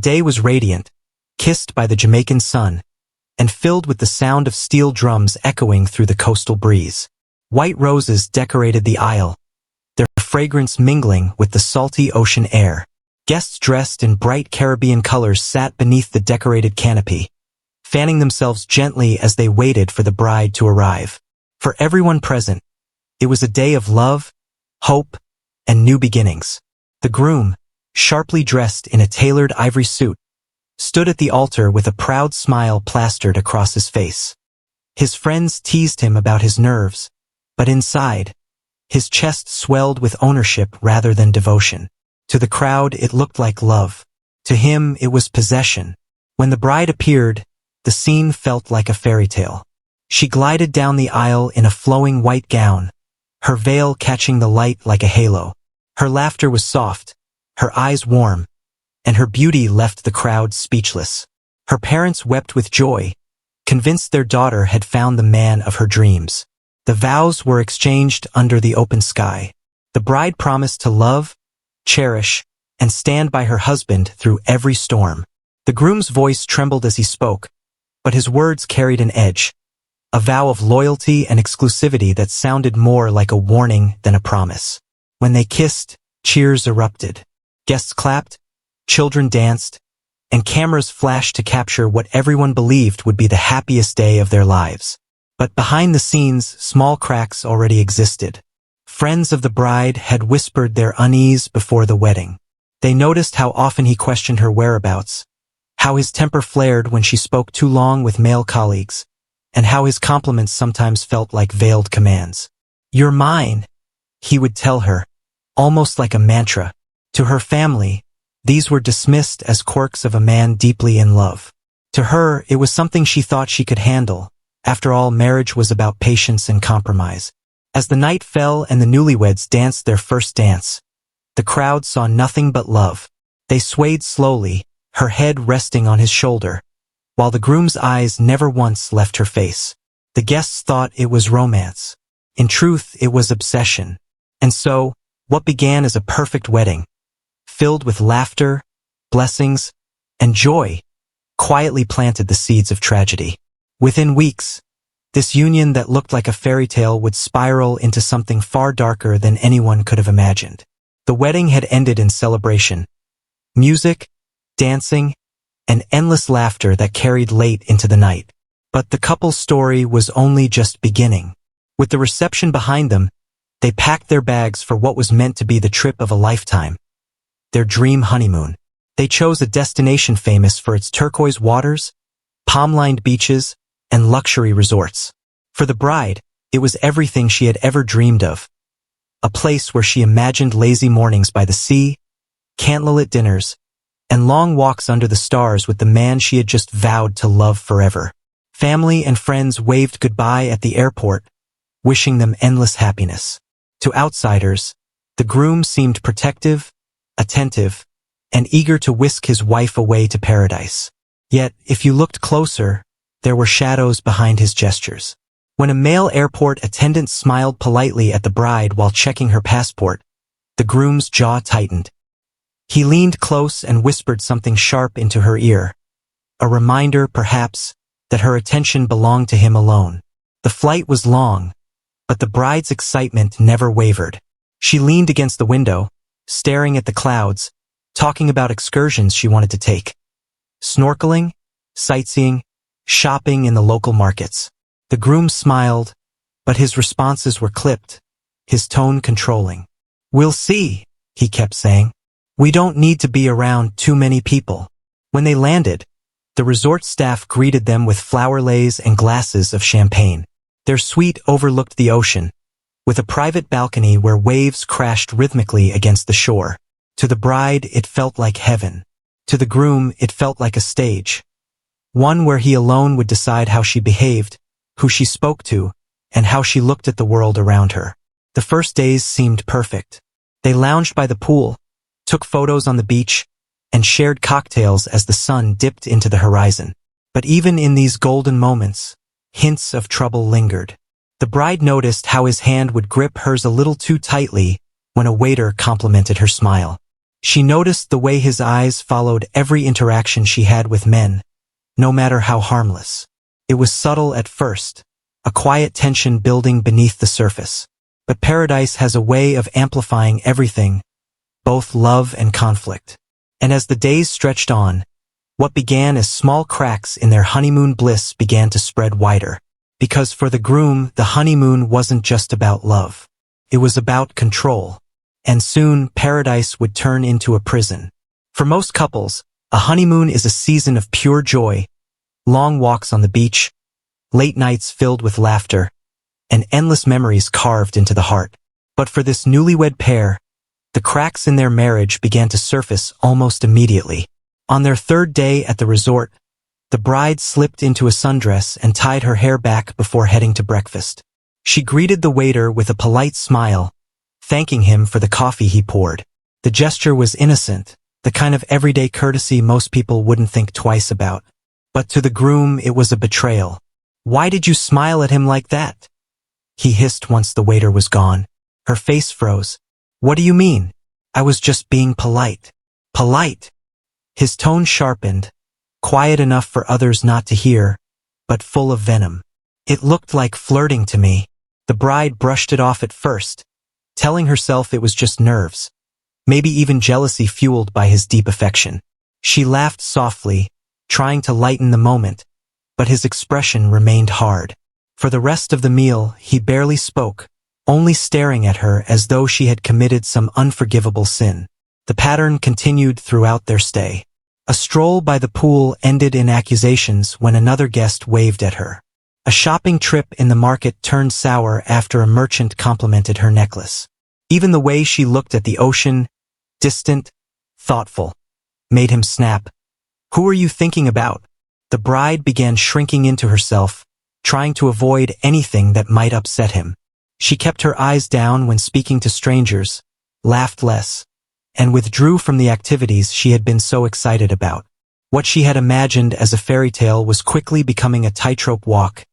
day was radiant, kissed by the Jamaican sun, and filled with the sound of steel drums echoing through the coastal breeze. White roses decorated the aisle, their fragrance mingling with the salty ocean air. Guests dressed in bright Caribbean colors sat beneath the decorated canopy, fanning themselves gently as they waited for the bride to arrive. For everyone present, it was a day of love, hope, and new beginnings. The groom, sharply dressed in a tailored ivory suit, stood at the altar with a proud smile plastered across his face. His friends teased him about his nerves, but inside, his chest swelled with ownership rather than devotion. To the crowd, it looked like love. To him, it was possession. When the bride appeared, the scene felt like a fairy tale. She glided down the aisle in a flowing white gown, her veil catching the light like a halo. Her laughter was soft, her eyes warm, and her beauty left the crowd speechless. Her parents wept with joy, convinced their daughter had found the man of her dreams. The vows were exchanged under the open sky. The bride promised to love, cherish, and stand by her husband through every storm. The groom's voice trembled as he spoke, but his words carried an edge, a vow of loyalty and exclusivity that sounded more like a warning than a promise. When they kissed, cheers erupted. Guests clapped, children danced, and cameras flashed to capture what everyone believed would be the happiest day of their lives. But behind the scenes, small cracks already existed. Friends of the bride had whispered their unease before the wedding. They noticed how often he questioned her whereabouts, how his temper flared when she spoke too long with male colleagues, and how his compliments sometimes felt like veiled commands. "You're mine," he would tell her, almost like a mantra. To her family, these were dismissed as quirks of a man deeply in love. To her, it was something she thought she could handle. After all, marriage was about patience and compromise. As the night fell and the newlyweds danced their first dance, the crowd saw nothing but love. They swayed slowly, her head resting on his shoulder, while the groom's eyes never once left her face. The guests thought it was romance. In truth, it was obsession. And so, what began as a perfect wedding, filled with laughter, blessings, and joy, quietly planted the seeds of tragedy. Within weeks, this union that looked like a fairy tale would spiral into something far darker than anyone could have imagined. The wedding had ended in celebration. Music, dancing, and endless laughter that carried late into the night. But the couple's story was only just beginning. With the reception behind them, they packed their bags for what was meant to be the trip of a lifetime. Their dream honeymoon. They chose a destination famous for its turquoise waters, palm-lined beaches, and luxury resorts. For the bride, it was everything she had ever dreamed of. A place where she imagined lazy mornings by the sea, candlelit dinners, and long walks under the stars with the man she had just vowed to love forever. Family and friends waved goodbye at the airport, wishing them endless happiness. To outsiders, the groom seemed protective, attentive, and eager to whisk his wife away to paradise. Yet, if you looked closer, there were shadows behind his gestures. When a male airport attendant smiled politely at the bride while checking her passport, the groom's jaw tightened. He leaned close and whispered something sharp into her ear, a reminder, perhaps, that her attention belonged to him alone. The flight was long, but the bride's excitement never wavered. She leaned against the window, staring at the clouds, talking about excursions she wanted to take. Snorkeling, sightseeing, shopping in the local markets. The groom smiled, but his responses were clipped, his tone controlling. "We'll see," he kept saying. "We don't need to be around too many people." When they landed, the resort staff greeted them with flower leis and glasses of champagne. Their suite overlooked the ocean, with a private balcony where waves crashed rhythmically against the shore. To the bride, it felt like heaven. To the groom, it felt like a stage. One where he alone would decide how she behaved, who she spoke to, and how she looked at the world around her. The first days seemed perfect. They lounged by the pool, took photos on the beach, and shared cocktails as the sun dipped into the horizon. But even in these golden moments, hints of trouble lingered. The bride noticed how his hand would grip hers a little too tightly when a waiter complimented her smile. She noticed the way his eyes followed every interaction she had with men, no matter how harmless. It was subtle at first, a quiet tension building beneath the surface. But paradise has a way of amplifying everything, both love and conflict. And as the days stretched on, what began as small cracks in their honeymoon bliss began to spread wider. Because for the groom, the honeymoon wasn't just about love. It was about control. And soon, paradise would turn into a prison. For most couples, a honeymoon is a season of pure joy, long walks on the beach, late nights filled with laughter, and endless memories carved into the heart. But for this newlywed pair, the cracks in their marriage began to surface almost immediately. On their third day at the resort, the bride slipped into a sundress and tied her hair back before heading to breakfast. She greeted the waiter with a polite smile, thanking him for the coffee he poured. The gesture was innocent, the kind of everyday courtesy most people wouldn't think twice about. But to the groom, it was a betrayal. "Why did you smile at him like that?" he hissed once the waiter was gone. Her face froze. "What do you mean? I was just being polite." "Polite?" His tone sharpened, quiet enough for others not to hear, but full of venom. "It looked like flirting to me." The bride brushed it off at first, telling herself it was just nerves, maybe even jealousy fueled by his deep affection. She laughed softly, trying to lighten the moment, but his expression remained hard. For the rest of the meal, he barely spoke, only staring at her as though she had committed some unforgivable sin. The pattern continued throughout their stay. A stroll by the pool ended in accusations when another guest waved at her. A shopping trip in the market turned sour after a merchant complimented her necklace. Even the way she looked at the ocean, distant, thoughtful, made him snap. "Who are you thinking about?" The bride began shrinking into herself, trying to avoid anything that might upset him. She kept her eyes down when speaking to strangers, laughed less, and withdrew from the activities she had been so excited about. What she had imagined as a fairy tale was quickly becoming a tightrope walk,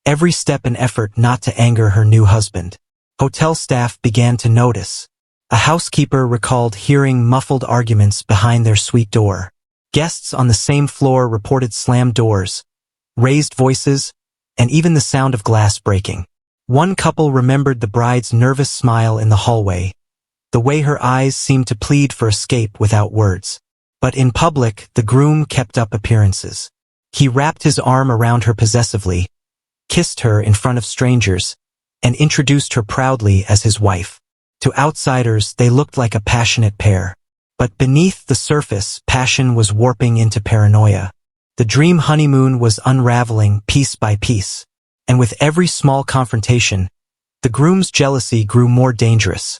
every step an effort not to anger her new husband. Hotel staff began to notice. A housekeeper recalled hearing muffled arguments behind their suite door. Guests on the same floor reported slammed doors, raised voices, and even the sound of glass breaking. One couple remembered the bride's nervous smile in the hallway, the way her eyes seemed to plead for escape without words. But in public, the groom kept up appearances. He wrapped his arm around her possessively, kissed her in front of strangers, and introduced her proudly as his wife. To outsiders, they looked like a passionate pair. But beneath the surface, passion was warping into paranoia. The dream honeymoon was unraveling piece by piece. And with every small confrontation, the groom's jealousy grew more dangerous.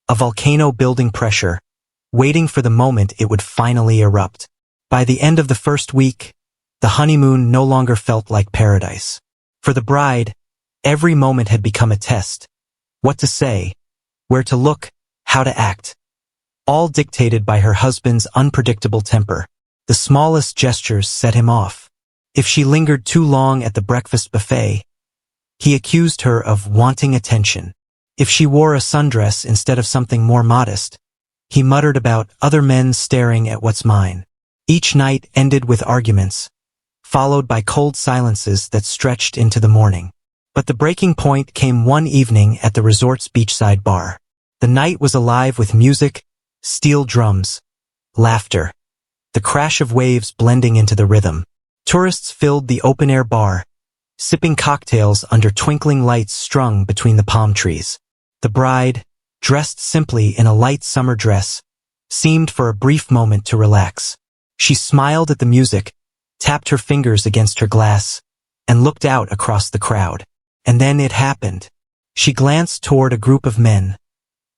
A volcano building pressure, waiting for the moment it would finally erupt. By the end of the first week, the honeymoon no longer felt like paradise. For the bride, every moment had become a test. What to say, where to look, how to act. All dictated by her husband's unpredictable temper. The smallest gestures set him off. If she lingered too long at the breakfast buffet, he accused her of wanting attention. If she wore a sundress instead of something more modest, he muttered about other men staring at what's mine. Each night ended with arguments, followed by cold silences that stretched into the morning. But the breaking point came one evening at the resort's beachside bar. The night was alive with music, steel drums, laughter, the crash of waves blending into the rhythm. Tourists filled the open-air bar, sipping cocktails under twinkling lights strung between the palm trees. The bride, dressed simply in a light summer dress, seemed for a brief moment to relax. She smiled at the music, tapped her fingers against her glass, and looked out across the crowd. And then it happened. She glanced toward a group of men,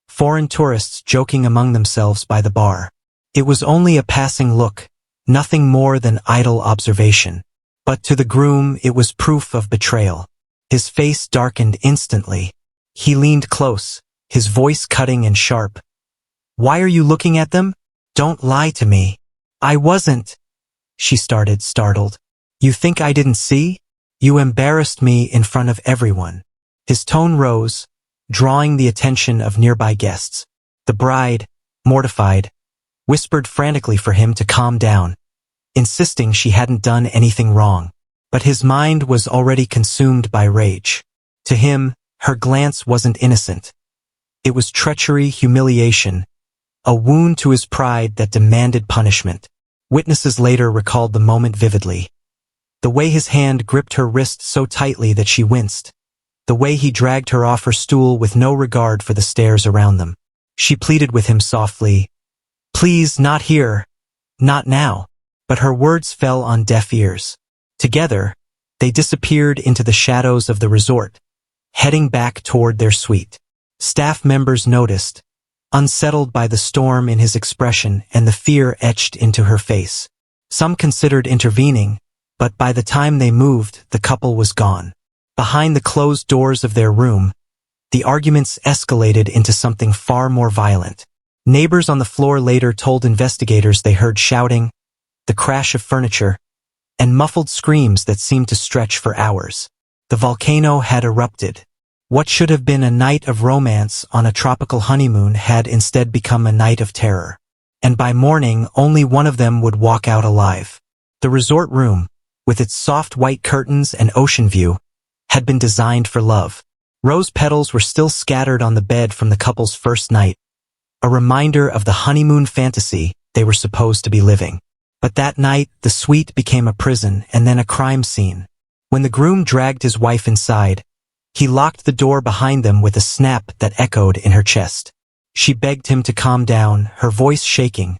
foreign tourists joking among themselves by the bar. It was only a passing look, nothing more than idle observation. But to the groom it was proof of betrayal. His face darkened instantly. He leaned close, his voice cutting and sharp. "Why are you looking at them? Don't lie to me." "I wasn't," she started, startled. "You think I didn't see? You embarrassed me in front of everyone." His tone rose, drawing the attention of nearby guests. The bride, mortified, whispered frantically for him to calm down, insisting she hadn't done anything wrong. But his mind was already consumed by rage. To him, her glance wasn't innocent. It was treachery, humiliation, a wound to his pride that demanded punishment. Witnesses later recalled the moment vividly. The way his hand gripped her wrist so tightly that she winced. The way he dragged her off her stool with no regard for the stares around them. She pleaded with him softly, "Please, not here. Not now." But her words fell on deaf ears. Together, they disappeared into the shadows of the resort, heading back toward their suite. Staff members noticed, unsettled by the storm in his expression and the fear etched into her face. Some considered intervening, but by the time they moved, the couple was gone. Behind the closed doors of their room, the arguments escalated into something far more violent. Neighbors on the floor later told investigators they heard shouting, the crash of furniture, and muffled screams that seemed to stretch for hours. The volcano had erupted. What should have been a night of romance on a tropical honeymoon had instead become a night of terror. And by morning, only one of them would walk out alive. The resort room, with its soft white curtains and ocean view, had been designed for love. Rose petals were still scattered on the bed from the couple's first night, a reminder of the honeymoon fantasy they were supposed to be living. But that night, the suite became a prison and then a crime scene. When the groom dragged his wife inside, he locked the door behind them with a snap that echoed in her chest. She begged him to calm down, her voice shaking,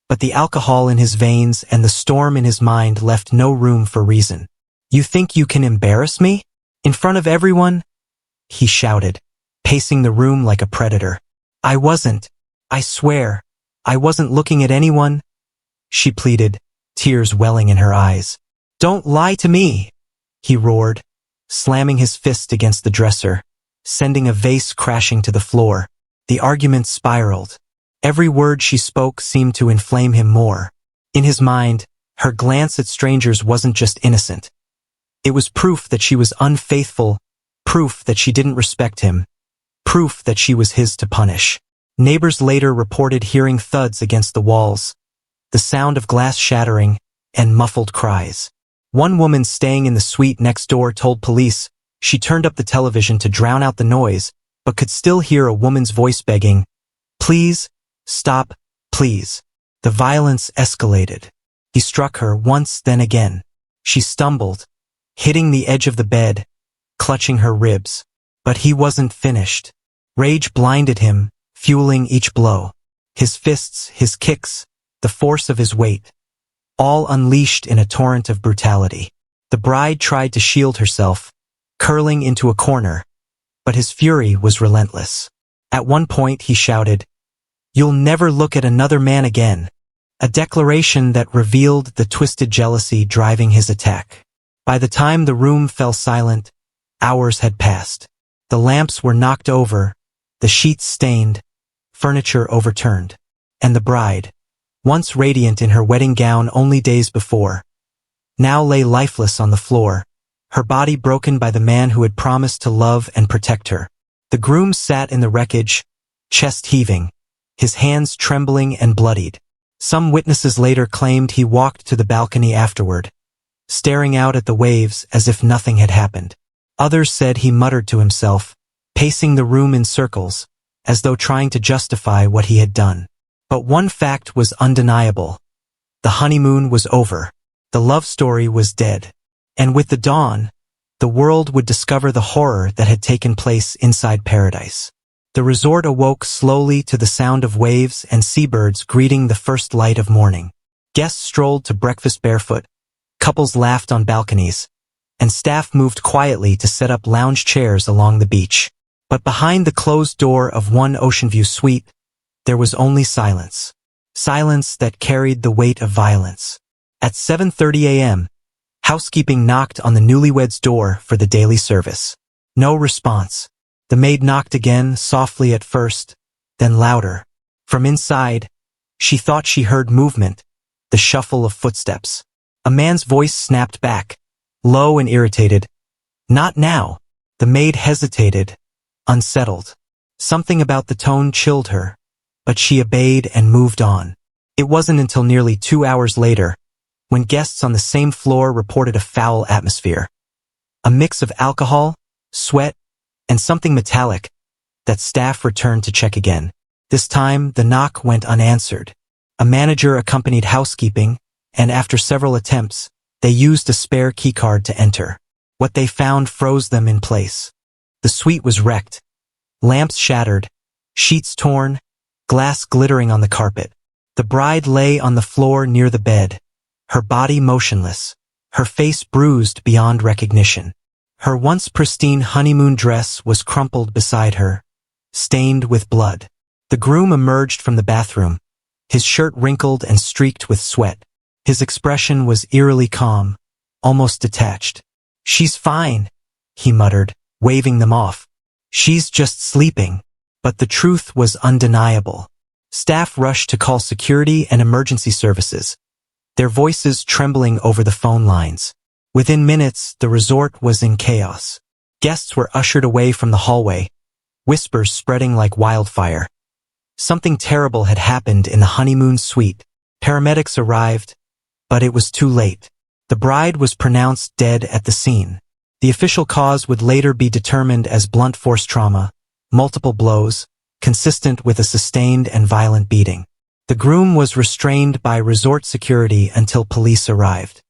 but the alcohol in his veins and the storm in his mind left no room for reason. "You think you can embarrass me? In front of everyone?" he shouted, pacing the room like a predator. "I wasn't. I swear. I wasn't looking at anyone," she pleaded, tears welling in her eyes. "Don't lie to me," he roared, slamming his fist against the dresser, sending a vase crashing to the floor. The argument spiraled. Every word she spoke seemed to inflame him more. In his mind, her glance at strangers wasn't just innocent. It was proof that she was unfaithful, proof that she didn't respect him, proof that she was his to punish. Neighbors later reported hearing thuds against the walls, the sound of glass shattering, and muffled cries. One woman staying in the suite next door told police she turned up the television to drown out the noise, but could still hear a woman's voice begging, "Please, stop, please." The violence escalated. He struck her once, then again. She stumbled, hitting the edge of the bed, clutching her ribs. But he wasn't finished. Rage blinded him, fueling each blow. His fists, his kicks, the force of his weight, all unleashed in a torrent of brutality. The bride tried to shield herself, curling into a corner, but his fury was relentless. At one point he shouted, "You'll never look at another man again," a declaration that revealed the twisted jealousy driving his attack. By the time the room fell silent, hours had passed. The lamps were knocked over, the sheets stained, furniture overturned, and the bride, once radiant in her wedding gown only days before, now lay lifeless on the floor, her body broken by the man who had promised to love and protect her. The groom sat in the wreckage, chest heaving, his hands trembling and bloodied. Some witnesses later claimed he walked to the balcony afterward, staring out at the waves as if nothing had happened. Others said he muttered to himself, pacing the room in circles, as though trying to justify what he had done. But one fact was undeniable. The honeymoon was over. The love story was dead. And with the dawn, the world would discover the horror that had taken place inside paradise. The resort awoke slowly to the sound of waves and seabirds greeting the first light of morning. Guests strolled to breakfast barefoot, couples laughed on balconies, and staff moved quietly to set up lounge chairs along the beach. But behind the closed door of one Ocean View suite, there was only silence. Silence that carried the weight of violence. At 7:30 a.m., housekeeping knocked on the Newlywed's door for the daily service. No response. The maid knocked again, softly at first, then louder. From inside, she thought she heard movement, the shuffle of footsteps. A man's voice snapped back, low and irritated. "Not now." The maid hesitated, unsettled. Something about the tone chilled her, but she obeyed and moved on. It wasn't until nearly 2 hours later, when guests on the same floor reported a foul atmosphere, a mix of alcohol, sweat, and something metallic, that staff returned to check again. This time, the knock went unanswered. A manager accompanied housekeeping, and after several attempts, they used a spare keycard to enter. What they found froze them in place. The suite was wrecked. Lamps shattered, sheets torn, glass glittering on the carpet. The bride lay on the floor near the bed, her body motionless, her face bruised beyond recognition. Her once pristine honeymoon dress was crumpled beside her, stained with blood. The groom emerged from the bathroom, his shirt wrinkled and streaked with sweat. His expression was eerily calm, almost detached. "She's fine," he muttered, waving them off. "She's just sleeping." But the truth was undeniable. Staff rushed to call security and emergency services, their voices trembling over the phone lines. Within minutes, the resort was in chaos. Guests were ushered away from the hallway, whispers spreading like wildfire. Something terrible had happened in the honeymoon suite. Paramedics arrived, but it was too late. The bride was pronounced dead at the scene. The official cause would later be determined as blunt force trauma, multiple blows, consistent with a sustained and violent beating. The groom was restrained by resort security until police arrived.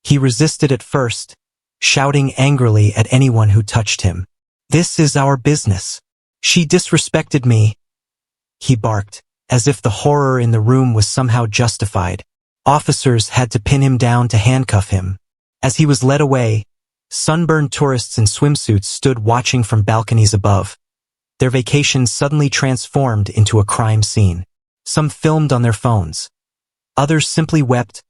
He resisted at first, shouting angrily at anyone who touched him. "This is our business. She disrespected me," he barked, as if the horror in the room was somehow justified. Officers had to pin him down to handcuff him. As he was led away, sunburned tourists in swimsuits stood watching from balconies above. Their vacation suddenly transformed into a crime scene. Some filmed on their phones. Others simply wept,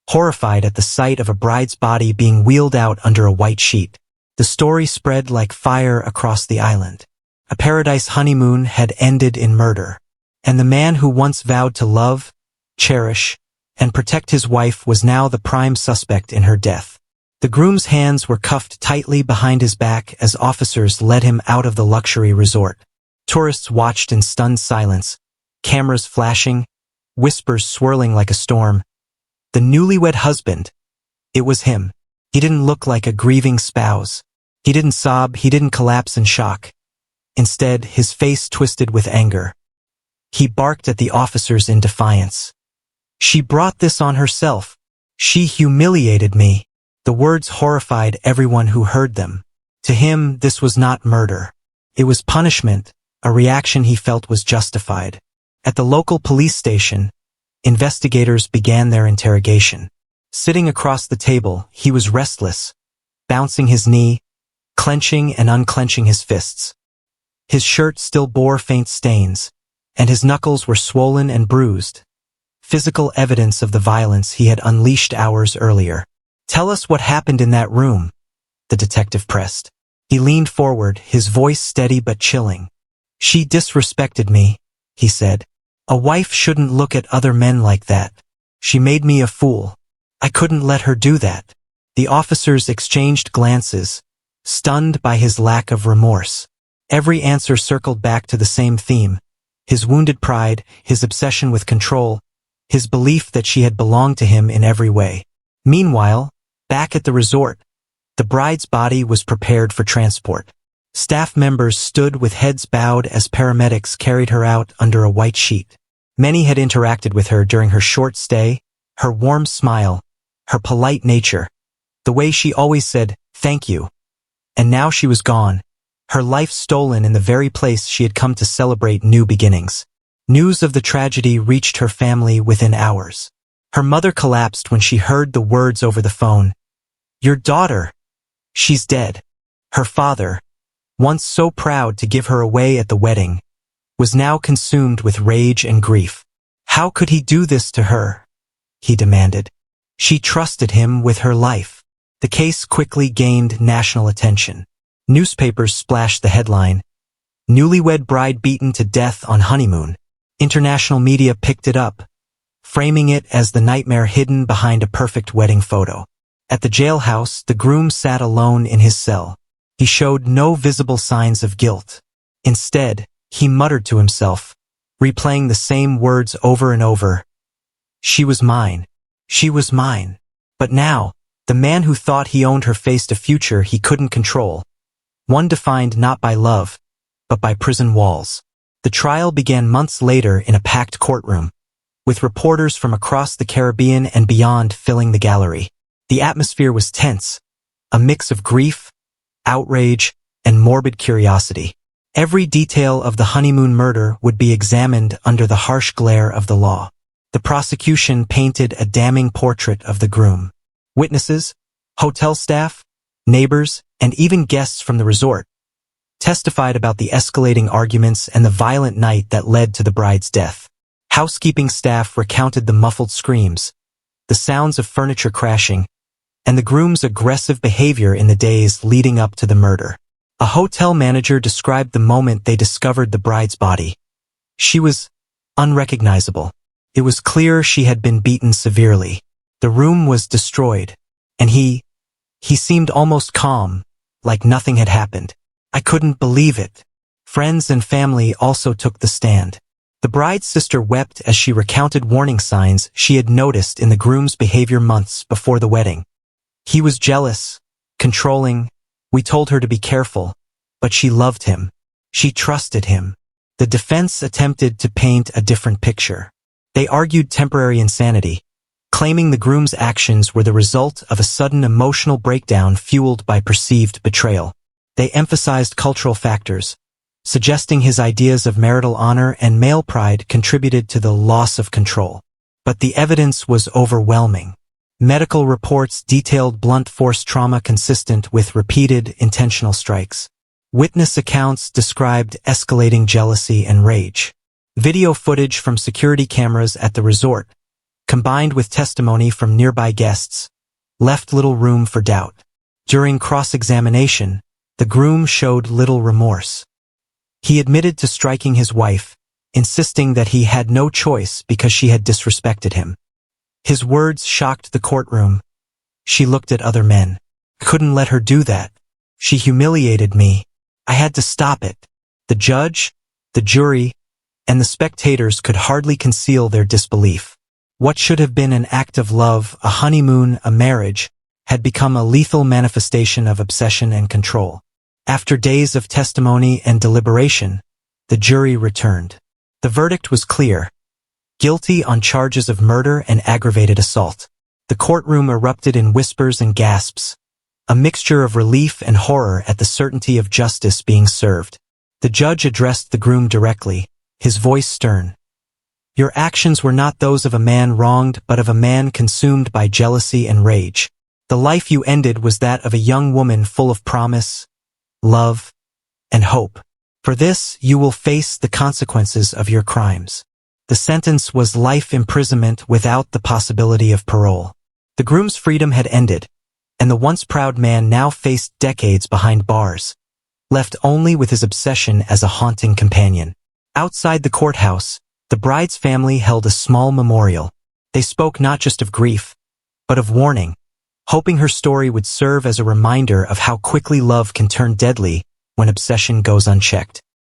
horrified at the sight of a bride's body being wheeled out under a white sheet. The story spread like fire across the island. A paradise honeymoon had ended in murder, and the man who once vowed to love, cherish, and protect his wife was now the prime suspect in her death. The groom's hands were cuffed tightly behind his back as officers led him out of the luxury resort. Tourists watched in stunned silence, cameras flashing, whispers swirling like a storm. The newlywed husband. It was him. He didn't look like a grieving spouse. He didn't sob, he didn't collapse in shock. Instead, his face twisted with anger. He barked at the officers in defiance. "She brought this on herself. She humiliated me." The words horrified everyone who heard them. To him, this was not murder. It was punishment, a reaction he felt was justified. At the local police station, investigators began their interrogation. Sitting across the table, he was restless, bouncing his knee, clenching and unclenching his fists. His shirt still bore faint stains, and his knuckles were swollen and bruised, physical evidence of the violence he had unleashed hours earlier. "Tell us what happened in that room," the detective pressed. He leaned forward, his voice steady but chilling. "She disrespected me," he said. "A wife shouldn't look at other men like that. She made me a fool. I couldn't let her do that." The officers exchanged glances, stunned by his lack of remorse. Every answer circled back to the same theme: his wounded pride, his obsession with control, his belief that she had belonged to him in every way. Meanwhile, back at the resort, the bride's body was prepared for transport. Staff members stood with heads bowed as paramedics carried her out under a white sheet. Many had interacted with her during her short stay, her warm smile, her polite nature, the way she always said, "Thank you." And now she was gone, her life stolen in the very place she had come to celebrate new beginnings. News of the tragedy reached her family within hours. Her mother collapsed when she heard the words over the phone. "Your daughter, she's dead." Her father, once so proud to give her away at the wedding, was now consumed with rage and grief. How could he do this to her? He demanded. She trusted him with her life. The case quickly gained national attention. Newspapers splashed the headline, "Newlywed bride beaten to death on honeymoon." International media picked it up, framing it as the nightmare hidden behind a perfect wedding photo. At the jailhouse, the groom sat alone in his cell. He showed no visible signs of guilt. Instead, he muttered to himself, replaying the same words over and over, She was mine. She was mine. But now, the man who thought he owned her faced a future he couldn't control. One defined not by love, but by prison walls. The trial began months later in a packed courtroom, with reporters from across the Caribbean and beyond filling the gallery. The atmosphere was tense, a mix of grief, outrage, and morbid curiosity. Every detail of the honeymoon murder would be examined under the harsh glare of the law. The prosecution painted a damning portrait of the groom. Witnesses, hotel staff, neighbors, and even guests from the resort testified about the escalating arguments and the violent night that led to the bride's death. Housekeeping staff recounted the muffled screams, the sounds of furniture crashing, and the groom's aggressive behavior in the days leading up to the murder. A hotel manager described the moment they discovered the bride's body. She was unrecognizable. It was clear she had been beaten severely. The room was destroyed, and he seemed almost calm, like nothing had happened. I couldn't believe it. Friends and family also took the stand. The bride's sister wept as she recounted warning signs she had noticed in the groom's behavior months before the wedding. He was jealous, controlling. We told her to be careful, but she loved him. She trusted him. The defense attempted to paint a different picture. They argued temporary insanity, claiming the groom's actions were the result of a sudden emotional breakdown fueled by perceived betrayal. They emphasized cultural factors, suggesting his ideas of marital honor and male pride contributed to the loss of control. But the evidence was overwhelming. Medical reports detailed blunt force trauma consistent with repeated intentional strikes. Witness accounts described escalating jealousy and rage. Video footage from security cameras at the resort, combined with testimony from nearby guests, left little room for doubt. During cross-examination, the groom showed little remorse. He admitted to striking his wife, insisting that he had no choice because she had disrespected him. His words shocked the courtroom. She looked at other men. I couldn't let her do that. She humiliated me. I had to stop it. The judge, the jury, and the spectators could hardly conceal their disbelief. What should have been an act of love, a honeymoon, a marriage, had become a lethal manifestation of obsession and control. After days of testimony and deliberation, the jury returned. The verdict was clear. Guilty on charges of murder and aggravated assault. The courtroom erupted in whispers and gasps, a mixture of relief and horror at the certainty of justice being served. The judge addressed the groom directly, his voice stern. Your actions were not those of a man wronged but of a man consumed by jealousy and rage. The life you ended was that of a young woman full of promise, love, and hope. For this, you will face the consequences of your crimes. The sentence was life imprisonment without the possibility of parole. The groom's freedom had ended, and the once proud man now faced decades behind bars, left only with his obsession as a haunting companion. Outside the courthouse, the bride's family held a small memorial. They spoke not just of grief, but of warning, hoping her story would serve as a reminder of how quickly love can turn deadly when obsession goes unchecked.